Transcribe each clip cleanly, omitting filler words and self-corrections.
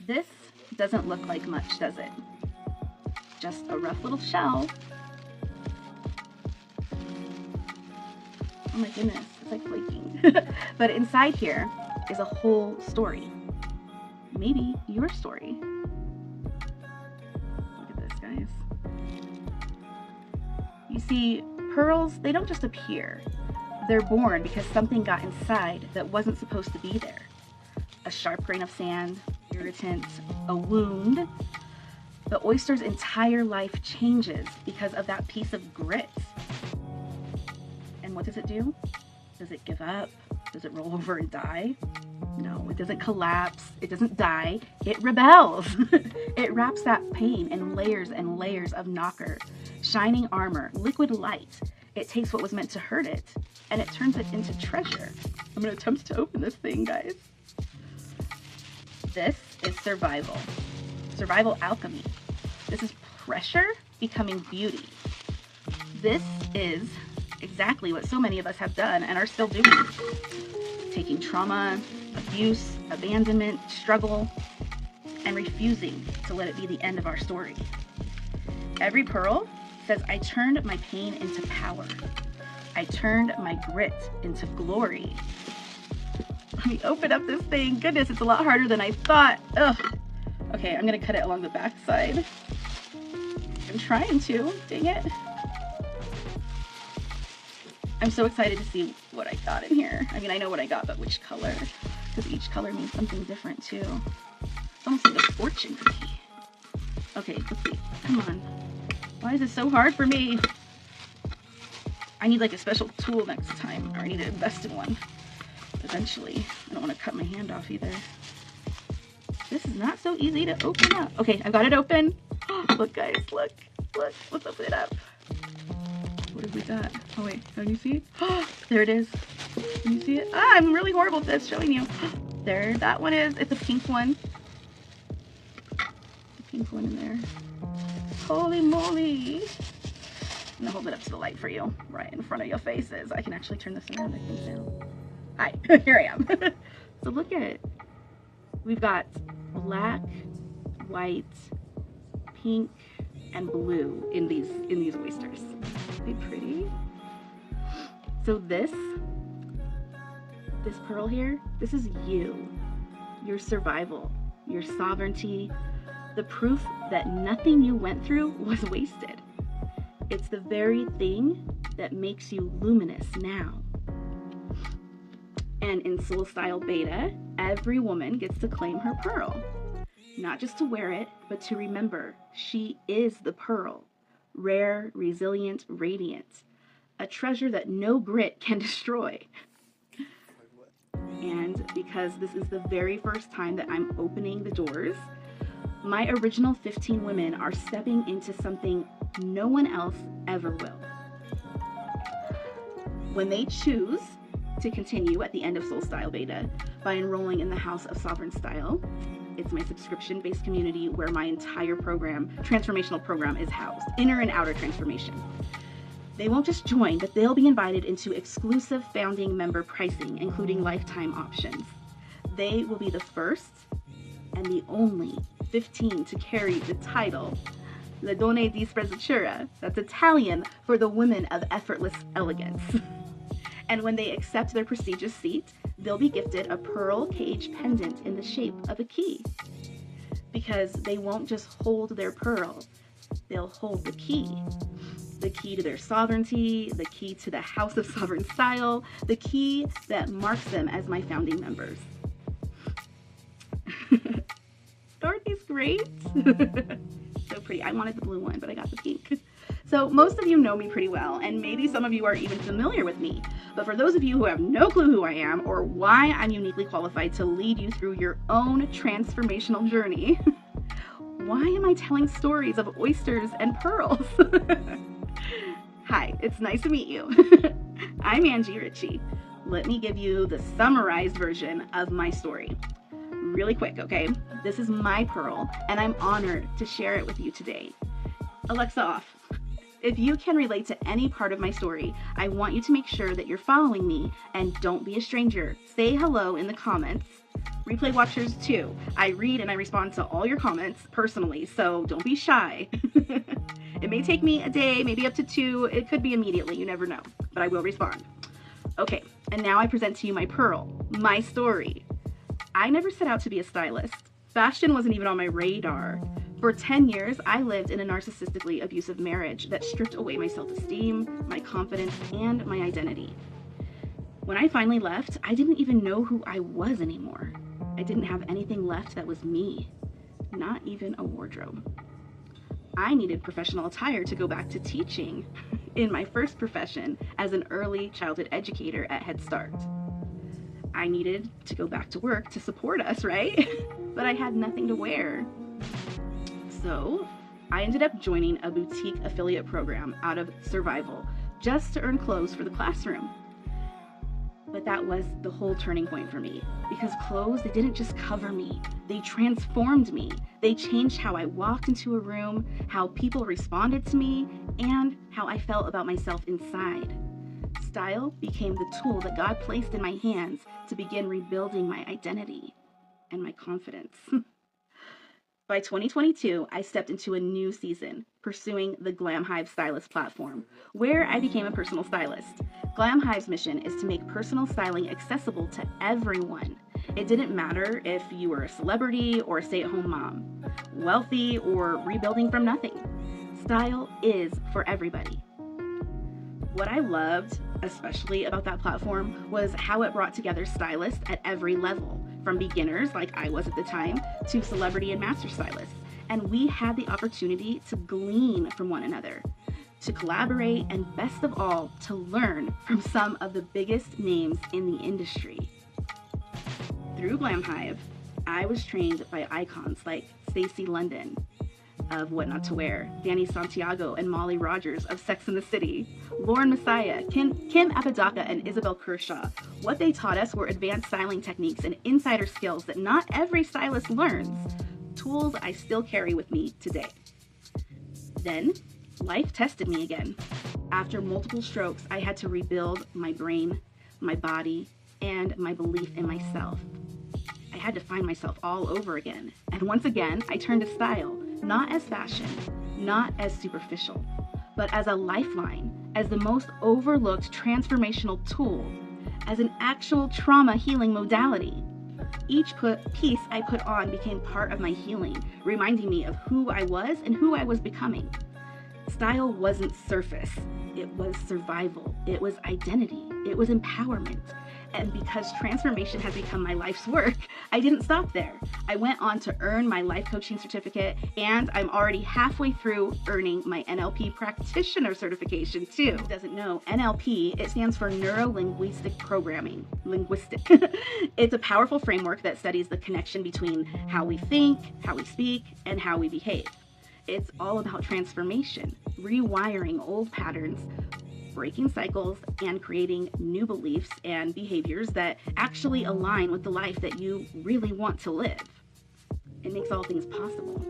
This doesn't look like much, does it? Just a rough little shell. Oh my goodness, it's like flaking. But inside here is a whole story. Maybe your story. Look at this, guys. You see, pearls, they don't just appear. They're born because something got inside that wasn't supposed to be there. A sharp grain of sand, irritant, a wound. The oyster's entire life changes because of that piece of grit. And what does it do? Does it give up? Does it roll over and die? No, it doesn't collapse. It doesn't die. It rebels. It wraps that pain in layers and layers of knocker, shining armor, liquid light. It takes what was meant to hurt it, and it turns it into treasure. I'm going to attempt to open this thing, guys. This is survival. Survival alchemy. This is pressure becoming beauty. This is exactly what so many of us have done and are still doing. Taking trauma, abuse, abandonment, struggle, and refusing to let it be the end of our story. Every pearl says, I turned my pain into power. I turned my grit into glory. Let me open up this thing. Goodness, it's a lot harder than I thought. Ugh. Okay, I'm gonna cut it along the back side. I'm trying to, dang it. I'm so excited to see what I got in here. I mean, I know what I got, but which color? Because each color means something different too. It's almost like a fortune cookie. Okay, let's see. Come on. Why is it so hard for me? I need like a special tool next time, or I need to invest in one eventually. I don't want to cut my hand off either. This is not so easy to open up. Okay, I've got it open. Look, guys, look. Let's open it up. What have we got? Oh wait, can you see it? There it is. Can you see it? Ah, I'm really horrible at this, showing you. There, that one is. It's a pink one. The pink one in there. Holy moly. I'm gonna hold it up to the light for you, right in front of your faces. I can actually turn this around, I think now. Hi, here I am. So look at it. We've got black, white, pink, and blue in these oysters. Aren't they pretty? So this pearl here, this is you, your survival, your sovereignty, the proof that nothing you went through was wasted. It's the very thing that makes you luminous now. And in Soul Style Beta, every woman gets to claim her pearl. Not just to wear it, but to remember she is the pearl. Rare, resilient, radiant. A treasure that no grit can destroy. And because this is the very first time that I'm opening the doors, my original 15 women are stepping into something no one else ever will. When they choose to continue at the end of Soul Style Beta by enrolling in the House of Sovereign Style, it's my subscription-based community where my entire program, transformational program, is housed, inner and outer transformation. They won't just join, but they'll be invited into exclusive founding member pricing, including lifetime options. They will be the first and the only 15 to carry the title Le Donne di Sprezzatura. That's Italian for the women of effortless elegance. And when they accept their prestigious seat, they'll be gifted a pearl cage pendant in the shape of a key. Because they won't just hold their pearl, they'll hold the key. The key to their sovereignty, the key to the House of Sovereign Style, the key that marks them as my founding members. Aren't these great? So pretty. I wanted the blue one, but I got the pink. So most of you know me pretty well, and maybe some of you are even familiar with me. But for those of you who have no clue who I am or why I'm uniquely qualified to lead you through your own transformational journey, why am I telling stories of oysters and pearls? Hi, it's nice to meet you. I'm Angie Ritchie. Let me give you the summarized version of my story. Really quick, okay? This is my pearl, and I'm honored to share it with you today. Alexa off. If you can relate to any part of my story, I want you to make sure that you're following me and don't be a stranger. Say hello in the comments. Replay watchers too. I read and I respond to all your comments personally, so don't be shy. It may take me a day, maybe up to 2. It could be immediately, you never know, but I will respond. Okay, and now I present to you my pearl, my story. I never set out to be a stylist. Fashion wasn't even on my radar. For 10 years, I lived in a narcissistically abusive marriage that stripped away my self-esteem, my confidence, and my identity. When I finally left, I didn't even know who I was anymore. I didn't have anything left that was me, not even a wardrobe. I needed professional attire to go back to teaching in my first profession as an early childhood educator at Head Start. I needed to go back to work to support us, right? But I had nothing to wear. So I ended up joining a boutique affiliate program out of survival just to earn clothes for the classroom. But that was the whole turning point for me, because clothes, they didn't just cover me, they transformed me. They changed how I walked into a room, how people responded to me, and how I felt about myself inside. Style became the tool that God placed in my hands to begin rebuilding my identity and my confidence. By 2022, I stepped into a new season, pursuing the Glam Hive Stylist platform, where I became a personal stylist. Glam Hive's mission is to make personal styling accessible to everyone. It didn't matter if you were a celebrity or a stay-at-home mom, wealthy or rebuilding from nothing. Style is for everybody. What I loved, especially about that platform, was how it brought together stylists at every level, from beginners, like I was at the time, to celebrity and master stylists. And we had the opportunity to glean from one another, to collaborate, and best of all, to learn from some of the biggest names in the industry. Through Glam Hive, I was trained by icons like Stacey London of What Not to Wear, Danny Santiago and Molly Rogers of Sex and the City, Lauren Messiah, Kim Apodaca, and Isabel Kershaw. What they taught us were advanced styling techniques and insider skills that not every stylist learns, tools I still carry with me today. Then, life tested me again. After multiple strokes, I had to rebuild my brain, my body, and my belief in myself. I had to find myself all over again. And once again, I turned to style, not as fashion, not as superficial, but as a lifeline, as the most overlooked transformational tool, as an actual trauma healing modality. Each piece I put on became part of my healing, reminding me of who I was and who I was becoming. Style wasn't surface, it was survival, it was identity, it was empowerment. And because transformation has become my life's work, I didn't stop there. I went on to earn my life coaching certificate, and I'm already halfway through earning my NLP practitioner certification too. Who doesn't know, NLP, it stands for Neuro-Linguistic Programming. Linguistic. It's a powerful framework that studies the connection between how we think, how we speak, and how we behave. It's all about transformation, rewiring old patterns, breaking cycles, and creating new beliefs and behaviors that actually align with the life that you really want to live. It makes all things possible.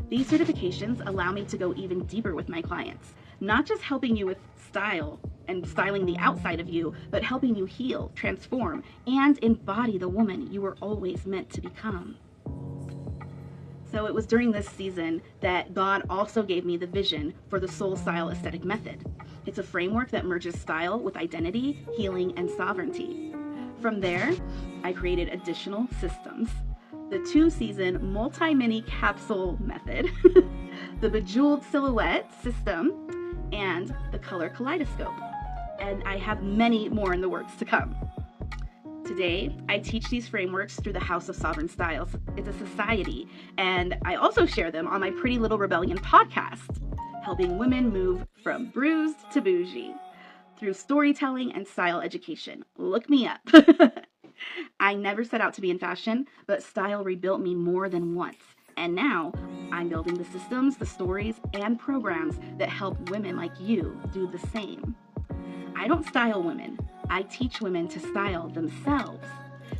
These certifications allow me to go even deeper with my clients, not just helping you with style and styling the outside of you, but helping you heal, transform, and embody the woman you were always meant to become. So it was during this season that God also gave me the vision for the Soul Style Aesthetic Method. It's a framework that merges style with identity, healing, and sovereignty. From there, I created additional systems. The 2-season multi-mini capsule method, the bejeweled silhouette system, and the color kaleidoscope. And I have many more in the works to come. Today, I teach these frameworks through the House of Sovereign Styles. It's a society, and I also share them on my Pretty Little Rebellion podcast, helping women move from bruised to bougie through storytelling and style education. Look me up. I never set out to be in fashion, but style rebuilt me more than once. And now I'm building the systems, the stories, and programs that help women like you do the same. I don't style women. I teach women to style themselves,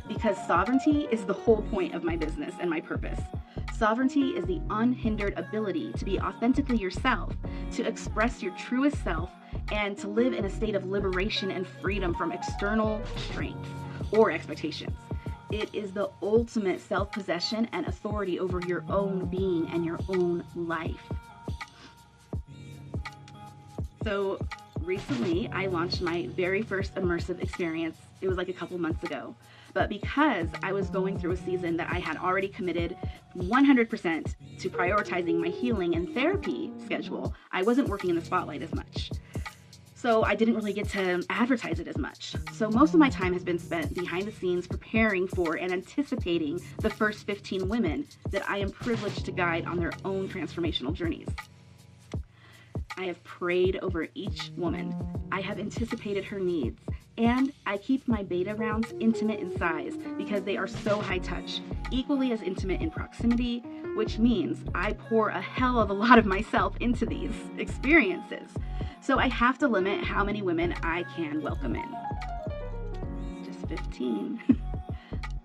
because sovereignty is the whole point of my business and my purpose. Sovereignty is the unhindered ability to be authentically yourself, to express your truest self, and to live in a state of liberation and freedom from external strengths or expectations. It is the ultimate self-possession and authority over your own being and your own life. So recently, I launched my very first immersive experience. It was like a couple months ago. But because I was going through a season that I had already committed 100% to prioritizing my healing and therapy schedule, I wasn't working in the spotlight as much. So I didn't really get to advertise it as much. So most of my time has been spent behind the scenes preparing for and anticipating the first 15 women that I am privileged to guide on their own transformational journeys. I have prayed over each woman. I have anticipated her needs. And I keep my beta rounds intimate in size because they are so high touch, equally as intimate in proximity, which means I pour a hell of a lot of myself into these experiences. So I have to limit how many women I can welcome in. Just 15.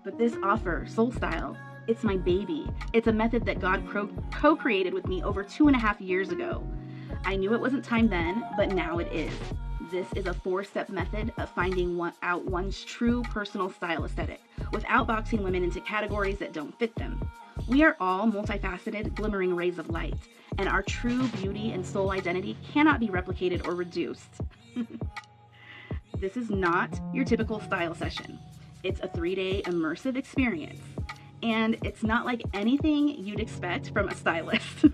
But this offer, Soul Style, it's my baby. It's a method that God co-created with me over 2.5 years ago. I knew it wasn't time then, but now it is. This is a 4-step method of finding out one's true personal style aesthetic without boxing women into categories that don't fit them. We are all multifaceted, glimmering rays of light, and our true beauty and soul identity cannot be replicated or reduced. This is not your typical style session. It's a 3-day immersive experience, and it's not like anything you'd expect from a stylist.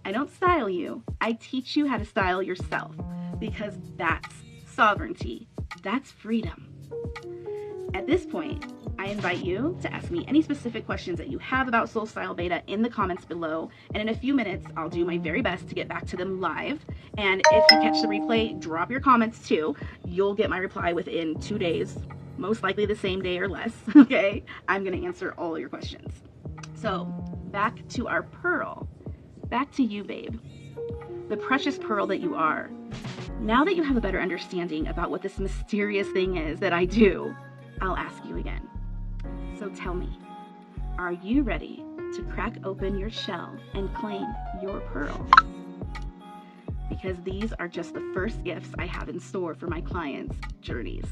I don't style you. I teach you how to style yourself. Because that's sovereignty. That's freedom. At this point, I invite you to ask me any specific questions that you have about Soul Style Beta in the comments below. And in a few minutes, I'll do my very best to get back to them live. And if you catch the replay, drop your comments too. You'll get my reply within 2 days, most likely the same day or less, okay? I'm gonna answer all your questions. So back to our pearl. Back to you, babe. The precious pearl that you are. Now that you have a better understanding about what this mysterious thing is that I do, I'll ask you again. So tell me, are you ready to crack open your shell and claim your pearl? Because these are just the first gifts I have in store for my clients' journeys.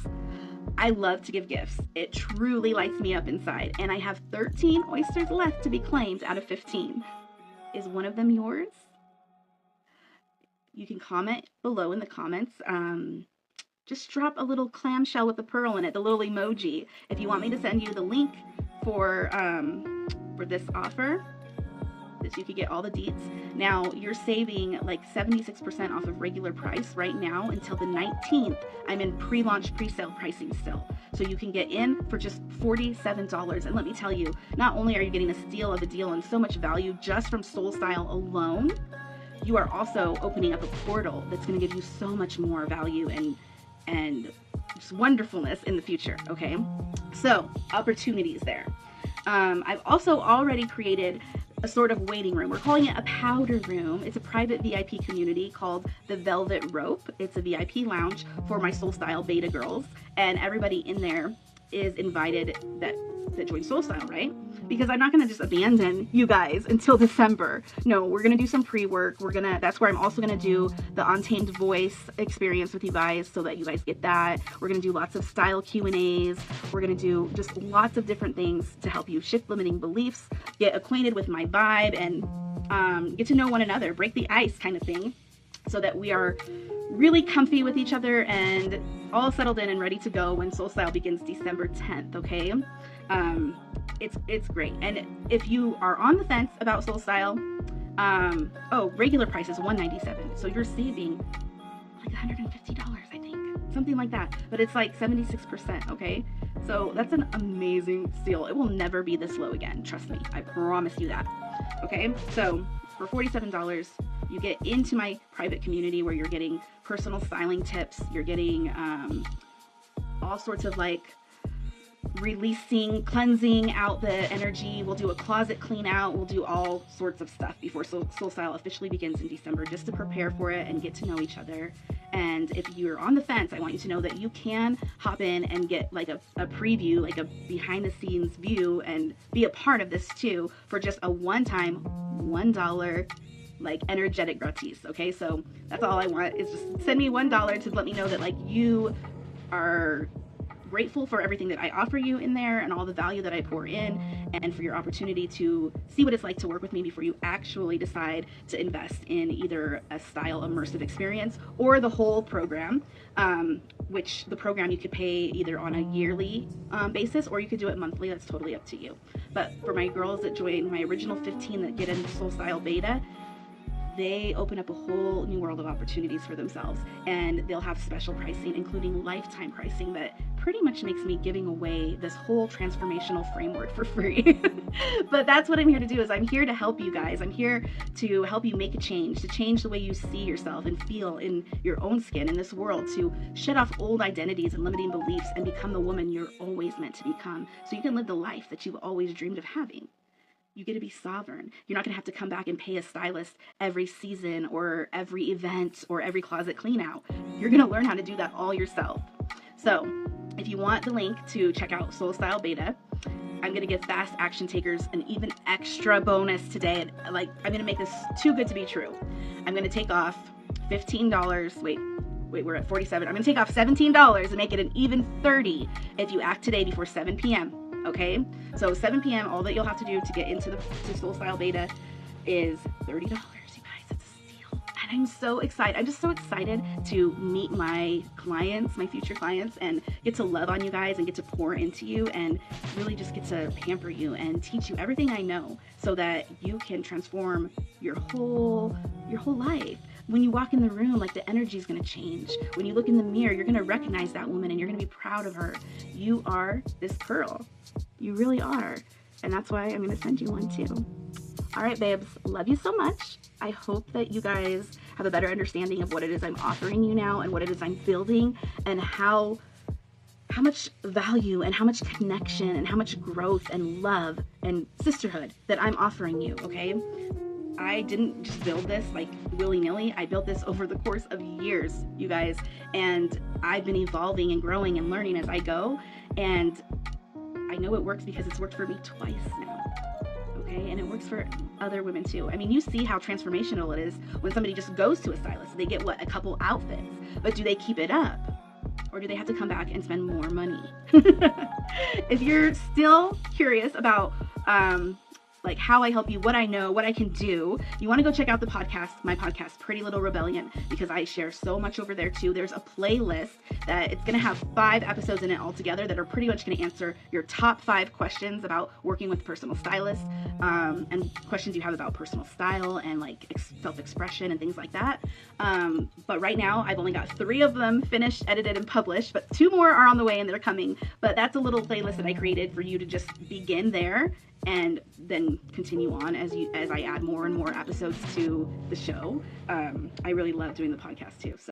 I love to give gifts. It truly lights me up inside, and I have 13 oysters left to be claimed out of 15. Is one of them yours? You can comment below in the comments. Just drop a little clamshell with the pearl in it, the little emoji. If you want me to send you the link for this offer, that you could get all the deets. Now you're saving like 76% off of regular price right now until the 19th. I'm in pre-launch pre-sale pricing still. So you can get in for just $47. And let me tell you, not only are you getting a steal of a deal and so much value just from Soul Style alone, you are also opening up a portal that's going to give you so much more value and just wonderfulness in the future, okay? So, opportunities there. I've also already created a sort of waiting room. We're calling it a powder room. It's a private VIP community called the Velvet Rope. It's a VIP lounge for my Soul Style Beta girls, and everybody in there is invited that join Soul Style, right? Because I'm not gonna just abandon you guys until December. No, we're gonna do some pre-work. That's where I'm also gonna do the Untamed Voice experience with you guys so that you guys get that. We're gonna do lots of style Q&As. We're gonna do just lots of different things to help you shift limiting beliefs, get acquainted with my vibe, and get to know one another, break the ice kind of thing, so that we are really comfy with each other and all settled in and ready to go when Soul Style begins December 10th, okay? It's great. And if you are on the fence about Soul Style, regular price is $197. So you're saving like $150, I think. Something like that. But it's like 76%, okay? So that's an amazing steal. It will never be this low again. Trust me. I promise you that. Okay? So for $47, you get into my private community where you're getting personal styling tips. You're getting all sorts of like releasing, cleansing out the energy. We'll do a closet clean out. We'll do all sorts of stuff before Soul Style officially begins in December, just to prepare for it and get to know each other. And if you're on the fence, I want you to know that you can hop in and get like a preview, like a behind the scenes view, and be a part of this too for just a one-time $1 like energetic gratis. Okay, so that's all I want is just send me $1 to let me know that like you are grateful for everything that I offer you in there and all the value that I pour in, and for your opportunity to see what it's like to work with me before you actually decide to invest in either a style immersive experience or the whole program, which the program you could pay either on a yearly basis, or you could do it monthly. That's totally up to you. But for my girls that join my original 15 that get into Soul Style Beta, they open up a whole new world of opportunities for themselves, and they'll have special pricing, including lifetime pricing, that pretty much makes me giving away this whole transformational framework for free. But that's what I'm here to do. Is I'm here to help you guys. I'm here to help you make a change, to change the way you see yourself and feel in your own skin in this world, to shed off old identities and limiting beliefs and become the woman you're always meant to become, so you can live the life that you've always dreamed of having. You get to be sovereign. You're not going to have to come back and pay a stylist every season or every event or every closet clean out. You're going to learn how to do that all yourself. So if you want the link to check out Soul Style Beta, I'm going to give fast action takers an even extra bonus today. Like, I'm going to make this too good to be true. I'm going to take off $15. Wait, we're at 47. I'm going to take off $17 and make it an even 30 if you act today before 7 p.m. Okay, so 7 p.m. all that you'll have to do to get into the Soul Style Beta is $30. You guys, it's a steal. And I'm so excited. I'm just so excited to meet my clients, my future clients, and get to love on you guys and get to pour into you and really just get to pamper you and teach you everything I know so that you can transform your whole life. When you walk in the room, like, the energy is going to change. When you look in the mirror, you're going to recognize that woman and you're going to be proud of her. You are this pearl. You really are. And that's why I'm going to send you one too. All right, babes. Love you so much. I hope that you guys have a better understanding of what it is I'm offering you now and what it is I'm building, and how much value and how much connection and how much growth and love and sisterhood that I'm offering you, okay? I didn't just build this like willy-nilly. I built this over the course of years, you guys, and I've been evolving and growing and learning as I go, and I know it works because it's worked for me twice now, okay? And it works for other women too. I mean, you see how transformational it is when somebody just goes to a stylist. They get, what, a couple outfits, but do they keep it up? Or do they have to come back and spend more money? If you're still curious about like how I help you, what I know, what I can do, you want to go check out the podcast, my podcast, Pretty Little Rebellion, because I share so much over there too. There's a playlist that it's going to have 5 episodes in it altogether that are pretty much going to answer your top 5 questions about working with personal stylists, and questions you have about personal style and like self-expression and things like that. But right now I've only got 3 of them finished, edited, and published, but 2 more are on the way and they're coming. But that's a little playlist that I created for you to just begin there and then continue on as I add more and more episodes to the show. I really love doing the podcast too. So